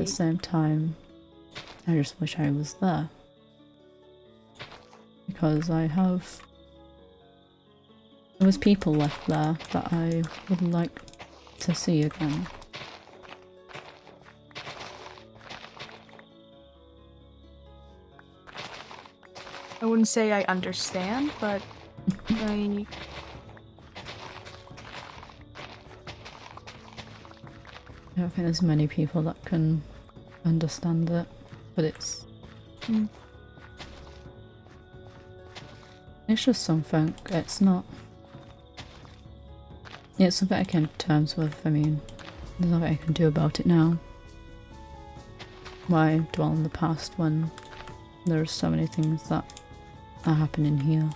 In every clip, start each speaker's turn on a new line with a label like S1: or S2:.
S1: the same time, I just wish I was there. Because there was people left there that I would like to see again.
S2: I wouldn't say I understand, but I
S1: don't think there's many people that can understand it, but it's just something. It's not. It's something I came to terms with. I mean, there's nothing I can do about it now. Why dwell in the past when there's so many things that are happening here?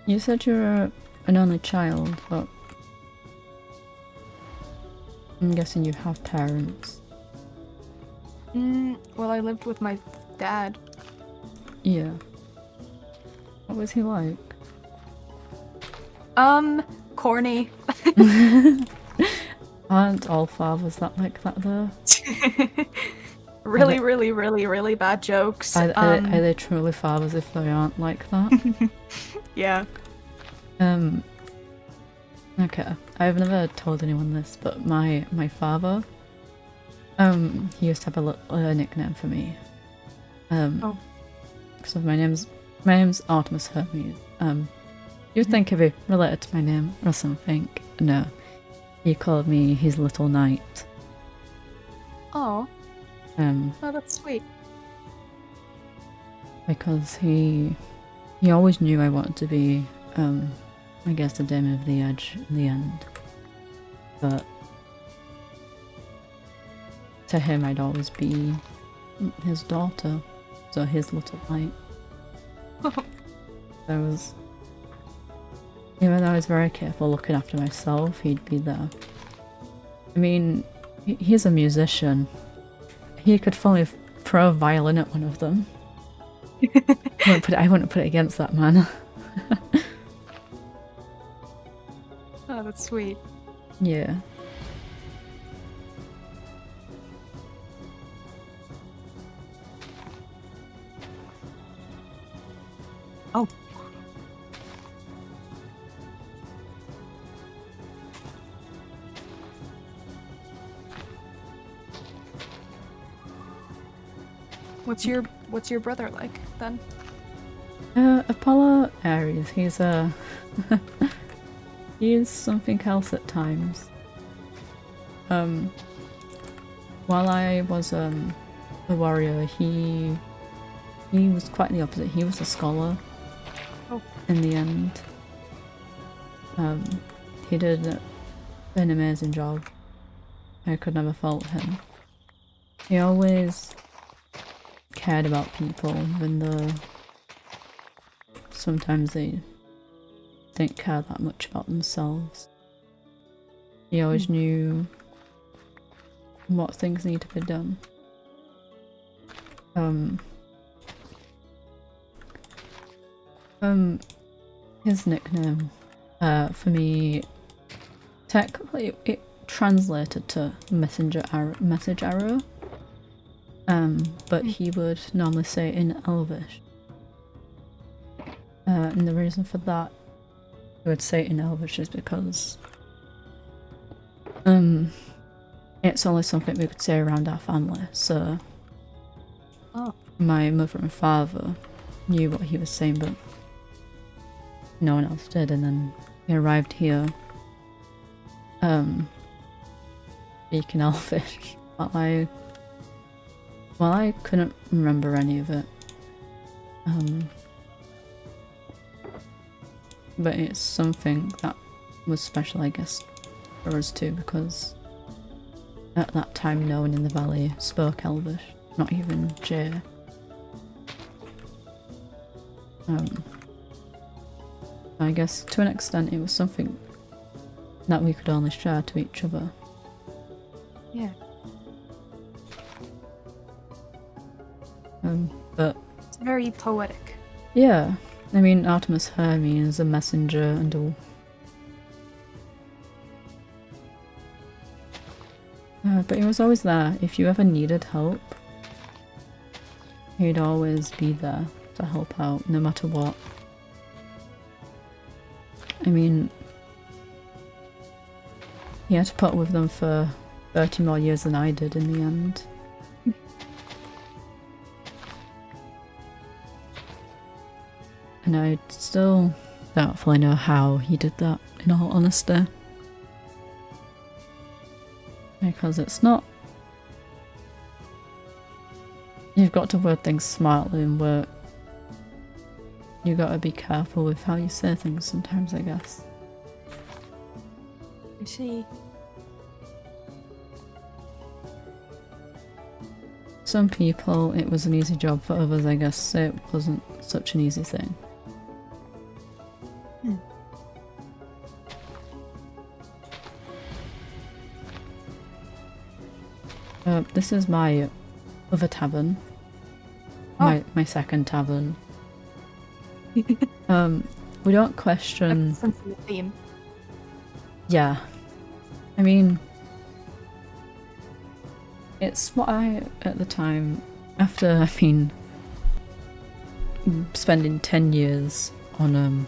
S1: You said you're an only child, but I'm guessing you have parents.
S2: Well, I lived with my dad.
S1: Yeah. What was he like?
S2: Corny.
S1: Aren't all fathers that like that though?
S2: Really, really, really, really bad jokes.
S1: Are they truly fathers if they aren't like that?
S2: Yeah.
S1: Okay. I've never told anyone this, but my father, he used to have a nickname for me. So my name's Artemis Hermes. You'd think if he related to my name or something. No. He called me his little knight.
S2: Oh. Oh, that's sweet.
S1: Because he always knew I wanted to be, I guess, the Dame of the Edge in the end. But to him, I'd always be his daughter, so his little knight. Even though I was very careful looking after myself, he'd be there. I mean, he's a musician. He could fully throw a violin at one of them. I wouldn't put it against that man.
S2: Oh, that's sweet.
S1: Yeah.
S2: Oh. What's your brother like then?
S1: Apollo Aries. He's he is something else at times. While I was a warrior, he was quite the opposite. He was a scholar.
S2: Oh.
S1: In the end. He did an amazing job. I could never fault him. He always cared about people, even though sometimes they didn't care that much about themselves. He always knew what things need to be done. His nickname, for me, technically it translated to message arrow. But he would normally say it in Elvish. And the reason for that he would say it in Elvish is because it's only something we could say around our family, so my mother and father knew what he was saying, but no one else did. And then he arrived here speaking Elvish, well, I couldn't remember any of it. But it's something that was special, I guess, for us too, because at that time no one in the valley spoke Elvish, not even Jay. I guess to an extent it was something that we could only share to each other.
S2: Yeah.
S1: But
S2: it's very poetic.
S1: Yeah, I mean, Artemis Hermes, a messenger and all. But he was always there. If you ever needed help, he'd always be there to help out, no matter what. I mean, he had to put up with them for 30 more years than I did in the end. And I still don't fully know how he did that, in all honesty. Because it's not... You've got to word things smartly and work. You gotta be careful with how you say things sometimes, I guess.
S2: I see.
S1: Some people, it was an easy job. For others, I guess, it wasn't such an easy thing. This is my other tavern.
S2: Oh.
S1: My second tavern. We don't question...
S2: Sense of the theme.
S1: Yeah. I mean... It's what I, at the time, after, I mean... spending 10 years on,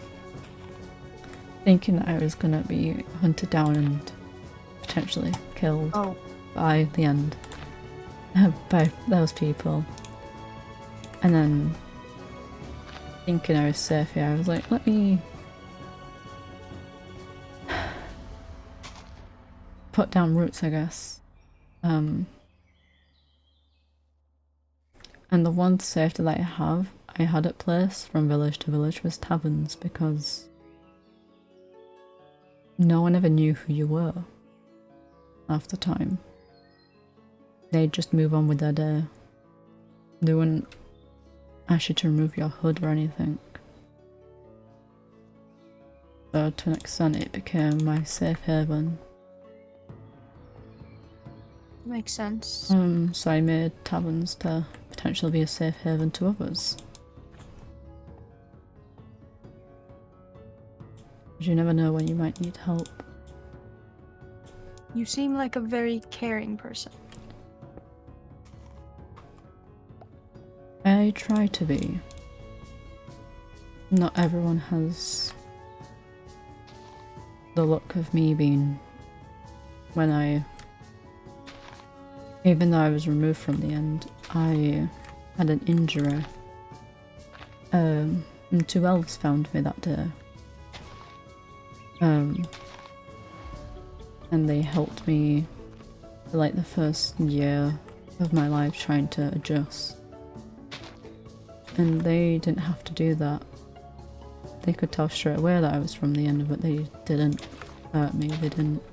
S1: thinking that I was gonna be hunted down and potentially killed by the end. By those people. And then thinking I was safe here, I was like, let me put down roots, I guess. And the one safety that I had at place from village to village was taverns, because no one ever knew who you were half the time. They'd just move on with their day. They wouldn't ask you to remove your hood or anything. So to an extent it became my safe haven.
S2: Makes sense.
S1: So I made taverns to potentially be a safe haven to others. You never know when you might need help.
S2: You seem like a very caring person.
S1: I try to be. Not everyone has the look of me being when even though I was removed from the end, I had an injury. And 2 elves found me that day. And they helped me for like the first year of my life trying to adjust. And they didn't have to do that. They could tell straight away that I was from the end, but they didn't hurt me. They didn't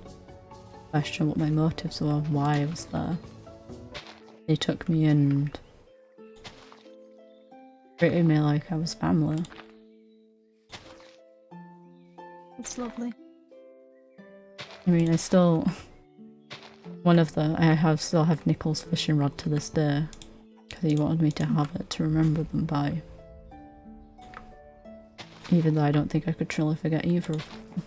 S1: question what my motives were, why I was there. They took me and treated me like I was family.
S2: It's lovely.
S1: I mean, I still... I still have Nichols' fishing rod to this day. Because he wanted me to have it to remember them by. Even though I don't think I could truly forget either of them.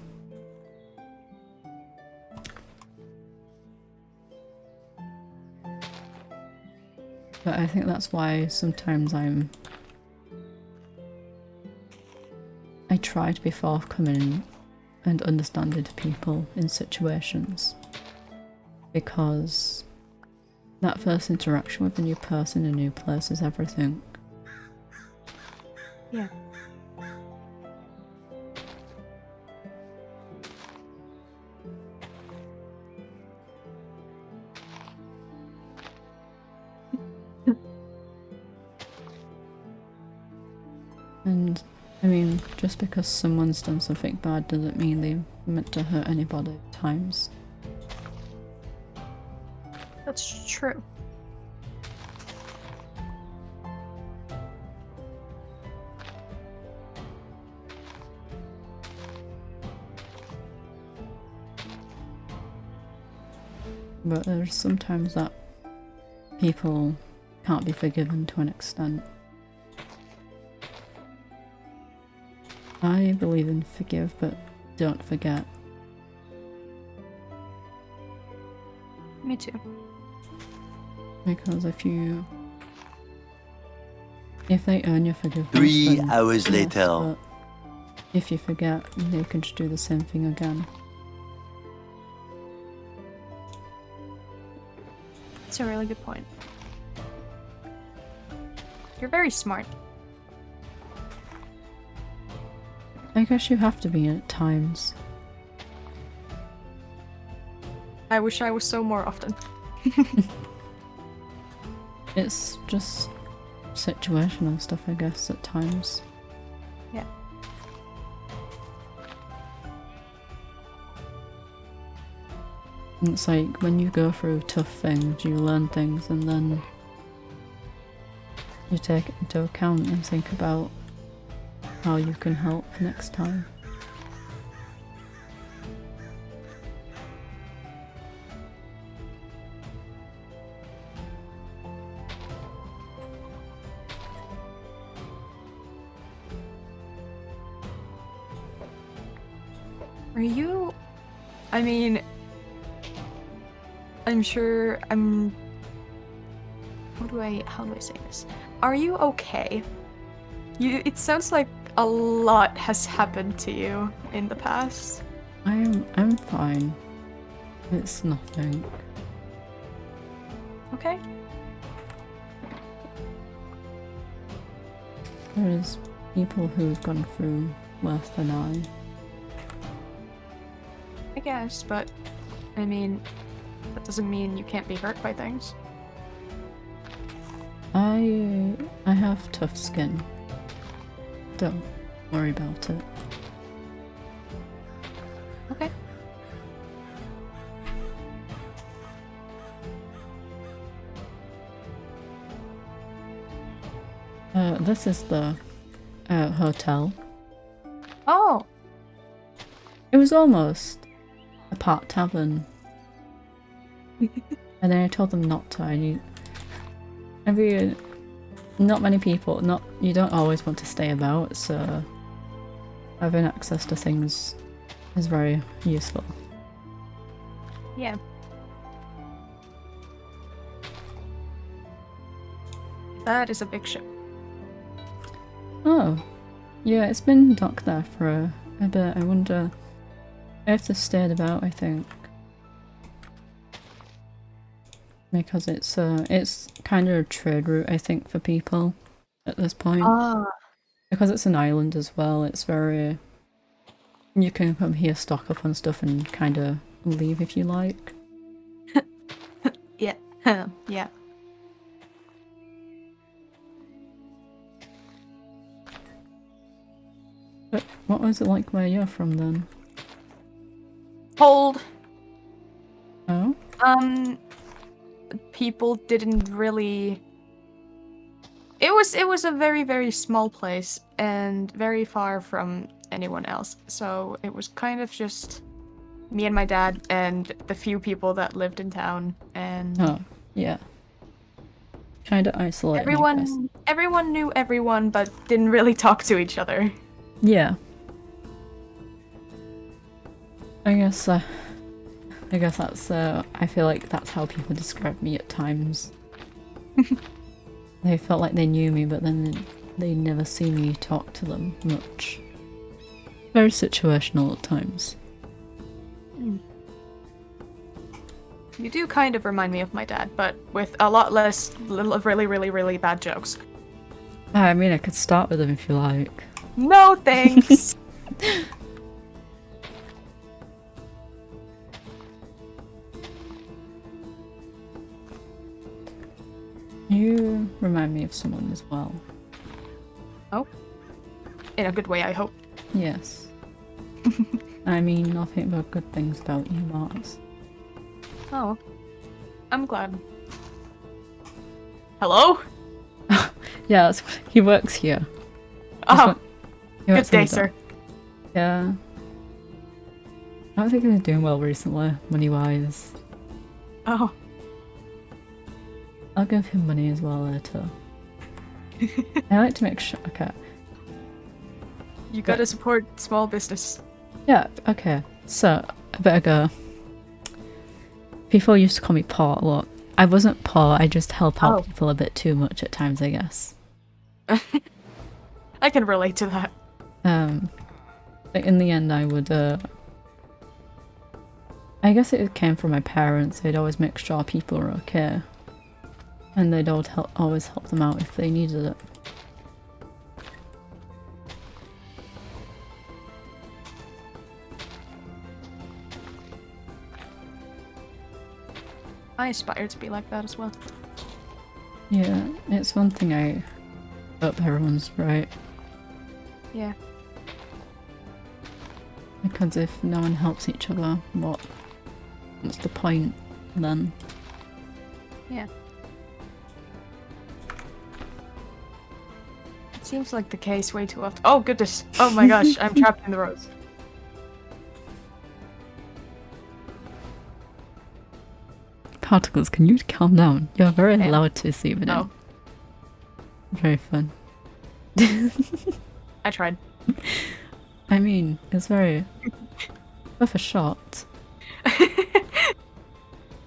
S1: But I think that's why sometimes I try to be forthcoming and understanding to people in situations. Because that first interaction with a new person in a new place is everything.
S2: Yeah.
S1: And, I mean, just because someone's done something bad doesn't mean they meant to hurt anybody at times.
S2: That's true.
S1: But there's sometimes that people can't be forgiven to an extent. I believe in forgive, but don't forget.
S2: Me too.
S1: Because if they earn your forgiveness,
S3: 3
S1: then
S3: hours
S1: yes,
S3: later.
S1: but if you forget, they can just do the same thing again.
S2: That's a really good point. You're very smart.
S1: I guess you have to be at times.
S2: I wish I was so more often.
S1: It's just situational stuff, I guess, at times.
S2: Yeah.
S1: It's like when you go through tough things, you learn things, and then you take it into account and think about how you can help next time.
S2: Are you... I mean... I'm sure I'm... How do I say this? Are you okay? It sounds like a lot has happened to you in the past.
S1: I'm fine. It's nothing.
S2: Okay.
S1: There's people who've gone through worse than I.
S2: I guess, but... I mean... That doesn't mean you can't be hurt by things.
S1: I have tough skin. Don't worry about it.
S2: Okay.
S1: This is the hotel.
S2: Oh!
S1: It was almost a part tavern. And then I told them not to. Not many people, you don't always want to stay about, so having access to things is very useful.
S2: Yeah. That is a big ship.
S1: Oh, yeah, it's been docked there for a bit. I wonder. I have to stay about, I think. Because it's kind of a trade route, I think, for people at this point.
S2: Ah.
S1: Because it's an island as well, it's very... You can come here, stock up on stuff, and kind of leave if you like.
S2: Yeah. Yeah.
S1: But what was it like where you're from then?
S2: Cold.
S1: Oh?
S2: People didn't really... It was a very, very small place and very far from anyone else. So it was kind of just me and my dad and the few people that lived in town, and
S1: Oh, yeah. Kind of isolated.
S2: everyone knew everyone but didn't really talk to each other.
S1: Yeah. I guess that's, I feel like that's how people describe me at times. They felt like they knew me, but then they never see me talk to them much. Very situational at times.
S2: You do kind of remind me of my dad, but with a lot less really, really, really bad jokes.
S1: I mean, I could start with them if you like.
S2: No thanks!
S1: You remind me of someone as well.
S2: Oh? In a good way, I hope.
S1: Yes. I mean, nothing but good things about you, Mars.
S2: Oh. I'm glad. Hello?
S1: Yeah, he works here.
S2: Oh.
S1: He
S2: Good
S1: works
S2: day,
S1: on the
S2: sir.
S1: dock. Yeah. I don't think he's doing well recently, money-wise.
S2: Oh.
S1: I'll give him money as well later. I like to make sure. Okay.
S2: You gotta support small business.
S1: Yeah, okay. So, a bit ago, people used to call me poor a lot. I wasn't poor, I just help out people a bit too much at times, I guess.
S2: I can relate to that.
S1: But in the end, I would, I guess it came from my parents. They'd always make sure people were okay. And they'd always help them out if they needed it.
S2: I aspire to be like that as well.
S1: Yeah, it's one thing I hope everyone's right.
S2: Yeah.
S1: Because if no one helps each other, what's the point then?
S2: Yeah. It seems like the case way too often. Oh goodness! Oh my gosh, I'm trapped in the rose.
S1: Particles, can you calm down? You're very loud to see it.
S2: Oh.
S1: Very fun.
S2: I tried.
S1: I mean, it's very worth a shot.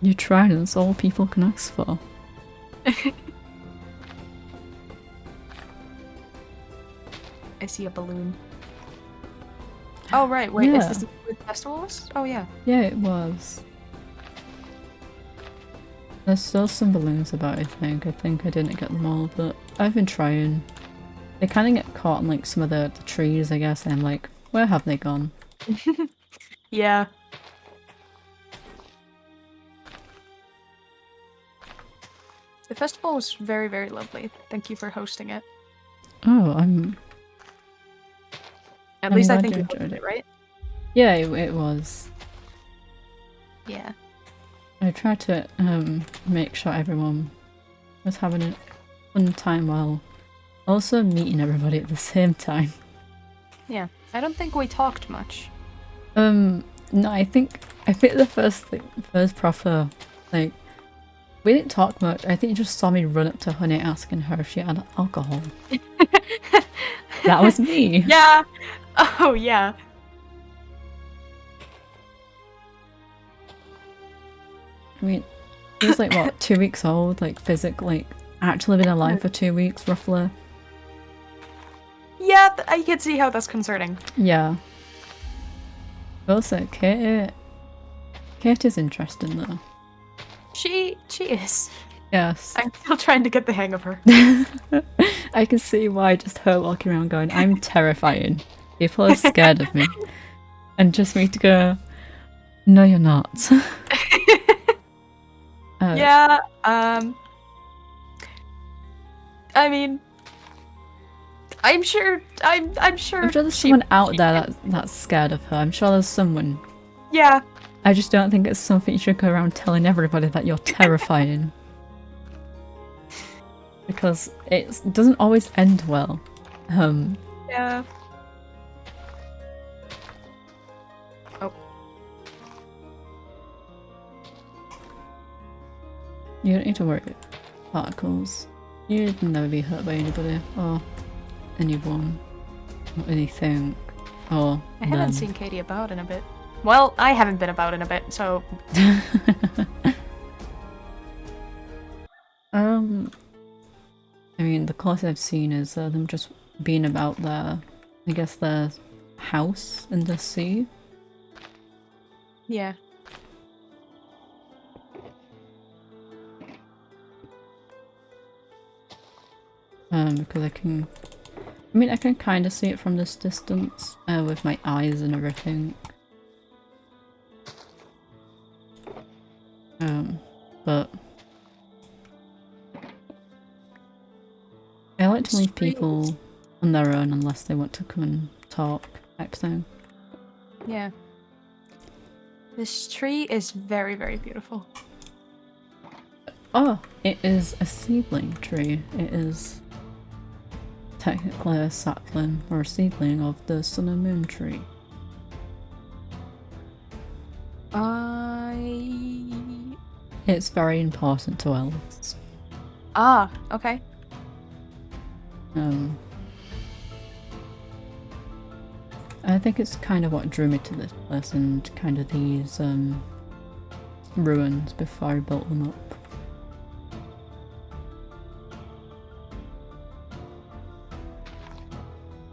S1: You tried and it's all people can ask for.
S2: I see a balloon. Oh right, wait, is this the festival list? Oh yeah.
S1: Yeah, it was. There's still some balloons about, I think. I didn't get them all, but I've been trying. They kind of get caught in like some of the trees, I guess, and I'm like, where have they gone?
S2: Yeah. The festival was very, very lovely. Thank you for hosting it.
S1: Oh,
S2: At least I think you enjoyed it, right?
S1: Yeah, it was.
S2: Yeah.
S1: I tried to make sure everyone was having a fun time while also meeting everybody at the same time.
S2: Yeah. I don't think we talked much.
S1: No, I think the first proper, like, we didn't talk much. I think you just saw me run up to Honey asking her if she had alcohol. That was me.
S2: Yeah. Oh, yeah.
S1: I mean, he was like, what, 2 weeks old? Like, physically, actually been alive for 2 weeks, roughly.
S2: Yeah, I can see how that's concerning.
S1: Yeah. Also, Kate is interesting, though.
S2: She is.
S1: Yes.
S2: I'm still trying to get the hang of her.
S1: I can see why just her walking around going, I'm terrifying. People are scared of me. And just me to go, no you're not.
S2: Yeah, I mean, I'm sure
S1: I'm sure there's someone out there that's scared of her. I'm sure there's someone.
S2: Yeah.
S1: I just don't think it's something you should go around telling everybody that you're terrifying. Because it doesn't always end well.
S2: Yeah. Oh.
S1: You don't need to worry about particles. You'd never be hurt by anybody or anyone or anything or
S2: I haven't seen Katie about in a bit. Well, I haven't been about in a bit, so
S1: I mean, the closest I've seen is them just being about their, I guess, their house in the sea.
S2: Yeah.
S1: Because I can kind of see it from this distance with my eyes and everything. But I like to leave people on their own unless they want to come and talk, type thing.
S2: Yeah. This tree is very, very beautiful.
S1: Oh, it is a seedling tree. It is technically a sapling or a seedling of the sun and moon tree. It's very important to elves.
S2: Ah,
S1: I think it's kind of what drew me to this place and kind of these ruins before I built them up.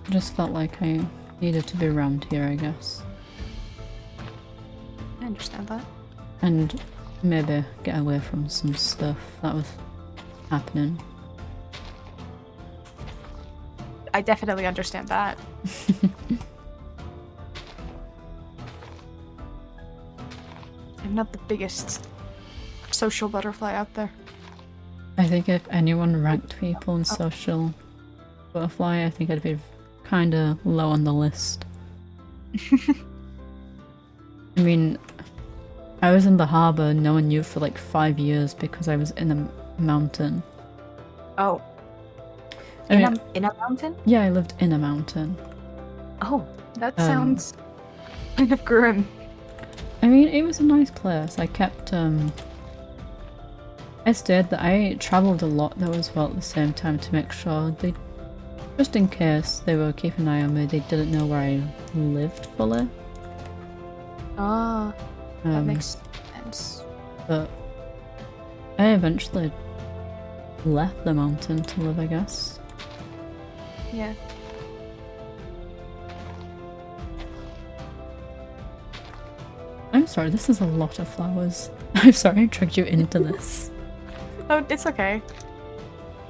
S1: I just felt like I needed to be around here, I guess.
S2: I understand that.
S1: And maybe get away from some stuff that was happening.
S2: I definitely understand that. I'm not the biggest social butterfly out there.
S1: I think if anyone ranked people in social butterfly, I think I'd be kind of low on the list. I mean, I was in the harbour knowing you for like 5 years because I was in a mountain.
S2: Oh.
S1: I
S2: In a mountain?
S1: Yeah, I lived in a mountain.
S2: Oh, that sounds kind of grim.
S1: I mean, it was a nice place. I kept, I stayed there. I travelled a lot though as well at the same time to make sure they, just in case they were keeping an eye on me, they didn't know where I lived fully.
S2: Ah, that makes sense.
S1: But I eventually left the mountain to live, I guess.
S2: Yeah.
S1: I'm sorry, this is a lot of flowers. I'm sorry I dragged you into this.
S2: Oh, it's okay.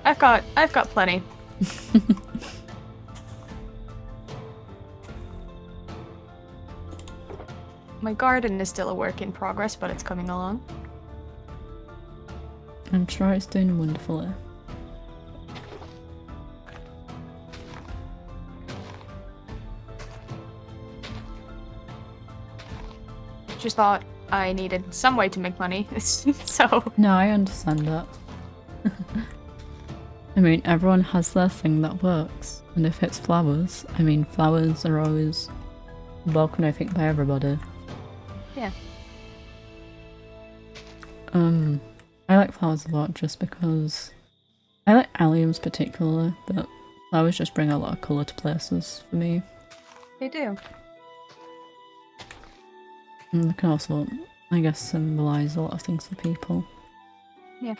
S2: I've got plenty. My garden is still a work in progress, but it's coming along.
S1: I'm sure it's doing wonderfully.
S2: Just thought I needed some way to make money, so...
S1: No, I understand that. I mean, everyone has their thing that works. And if it's flowers, I mean, flowers are always welcome, I think, by everybody.
S2: Yeah.
S1: I like flowers a lot just because I like alliums particularly, but flowers just bring a lot of colour to places for me.
S2: They do.
S1: And they can also, I guess, symbolise a lot of things for people.
S2: Yeah.